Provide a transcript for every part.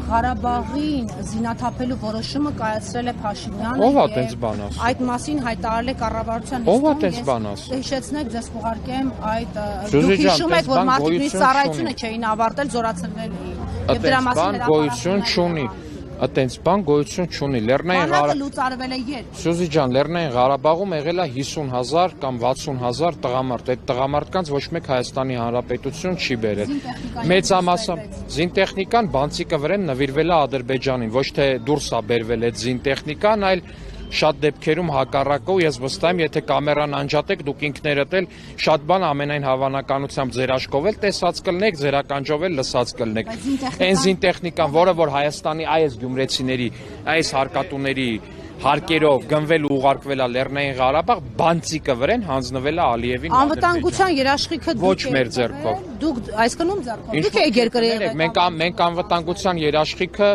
Ղարաբաղին զինաթափելու որոշումը կայացրել է Փաշինյանը։ Ո՞վ է տենց բան ասում։ Այդ մասին հայտարարել է կառավարության Ո՞վ է նիստում։ տենց բան ասում։ Հիշեցնեք, ձեզ կուղարկեմ այդ Սյուզի դուք ջան, հիշում եք, տենց որ բան մարդիկ գոյություն ծառայությունը չունի։ չէին ավարտել, զորացրվել էին։ Եվ Այդպես դրա մասին բան գոյություն չունի։ Այդպես բան գոյություն չունի։ Լեռնային Բանակը լուծարվել է երբ։ Սյուզի ջան, Լեռնային Ղարաբաղում եղել է 50,000 կամ 60,000 տղամարդ։ Այդ տղամարդկանց ոչ մեկ Հայաստանի Հանրապետություն չի բերել։ Մեծամասամբ զինտեխնիկան բանցիկը վրան նվիրվել է Ադրբեջանին, ոչ թե դուրս է բերվել այդ զինտեխնիկան, այլ շատ դեպքերում հակառակը, ես վստահ եմ, եթե կամերան անջատեք, դուք ինքներդ էլ շատ բան ամենայն հավանականությամբ ձեր աչքով էլ տեսած կլնեք, ձեր ականջով էլ լսած կլնեք։ Այն զինտեխնիկան, որը որ Հայաստանի այս գյումրեցիների, այս հարկատուների հարկերով գնվել ու ուղարկվել է Լեռնային Ղարաբաղ, բանցիկը վրան հանձնվել է Ալիևին։ Անվտանգության երաշխիքը ոչ մեր ձեռքով։ Դուք այսքանում ձեռքով։ Դուք եք երկրի եղել։ Մենք անվտանգության երաշխիքը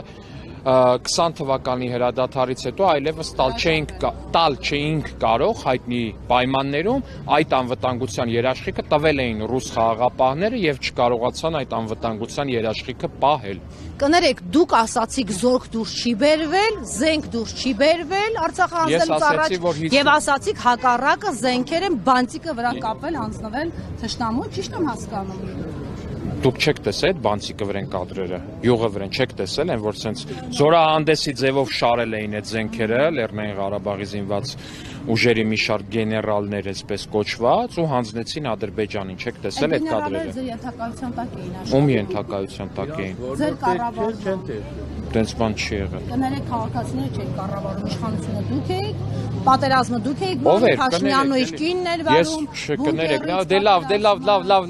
20 թվականի հրադադարից հետո այլևս տալ չէինք կարող հայտնի պայմաններում այդ անվտանգության երաշխիքը տվել էին ռուս խաղաղապահները եւ չկարողացան այդ անվտանգության երաշխիքը պահել։ Կներեք, դուք ասացիք զորք դուրս չի բերվել, զենք դուրս չի բերվել, Արցախը հանձնելուց առաջ եւ ասացիք հակառակը զենքեր են բանցիկը վրա կապել, հանձնվել թշնամու, ճիշտ եմ հասկանում։ Դուք չեք տեսել այդ բանցիկը վրան կադրերը, յուղը վրան չեք տեսել, այն որ sense զորահանդեսի ձևով շարել էին այդ զենքերը Լեռնային Ղարաբաղի զինված ուժերի մի շարք գեներալներ այսպես կոչված ու հանձնեցին Ադրբեջանին, չեք տեսել այդ կադրերը։ Ձեր ենթակայության տակ էին աշխատում։ Ում ենթակայության տակ էին։ Ձեր կառավարության։ Տենց բան չի եղել։ Կներեք, քաղաքացիները չեն կառավարում, իշխանությունը դուք եք, պատերազմը դուք եք, Ով էր, Փաշինյանն ու իր կինն էր վարում։ Ես կներեք,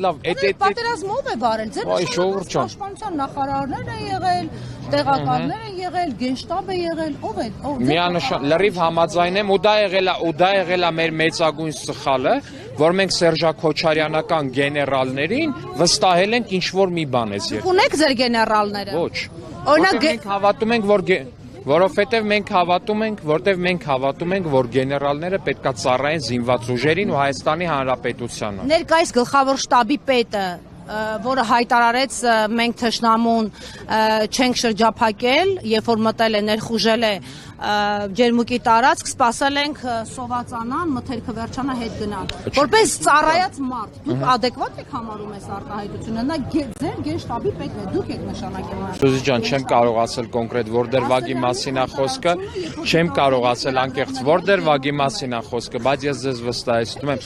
լավ։ Պատերազմը ով է վարել։ Ձեր պաշտպանության նախարարներ են եղել, տեղակալներ են եղել, գենշտաբ է եղել, ով է։ Միանշան լրիվ համաձայն եմ ու դա եղել է մեր մեծագույն սխալը, որ մենք Սերժա Քոչարյանական գեներալներին վստահել ենք ինչ որ մի բան էս երբ։ Ունեք ձեր գեներալները։ Ոչ։ Օրինակ մենք հավատում ենք, որովհետև մենք հավատում ենք, որ գեներալները պետքա ծառայեն զինված ուժերին ու Հայաստանի Հանրապետությանը։ Ներկայիս գլխավոր շտաբի պետը, որը հայտարարեց մենք թշնամուն չենք շրջափակել, երբ որ մտել է ներխուժել է ջերմուկի տարածք, սպասել ենք սովածանան, մթերքը վերջանա հետ գնան։ Որպես ծառայած մարդ, դուք ադեկվատ եք համարում այս արտահայտությունը, նա ձեր գենշտաբի պետն է, դուք եք նշանակում։ Սյուզի ջան, չեմ կարող ասել կոնկրետ որտեղ վագի մասին է խոսքը, չեմ կարող ասել անկեղծ որտեղ վագի մասին է խոսքը, բայց ես ձեզ վստահեցնում եմ։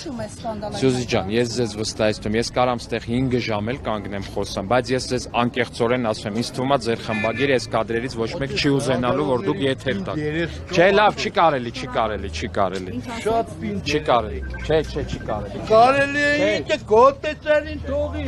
Սյուզի ջան, ես ձեզ վստահեցնում եմ, ես կարամ ստեղ 5 ժամ էլ կանգնեմ խոսամ, բայց ես ձեզ անկեղծորեն ասում եմ, ինձ թվում է ձեր խմբագիրը այս կադրերից ոչ մեկ չի ուզենալու, որ դուք եթեր տաք։ Չէ, լավ, չի կարելի։ Շատ պինդ։ Չի կարելի։ Չէ, չի կարելի։ Կարելի է ինքը գոտեցարին թողի։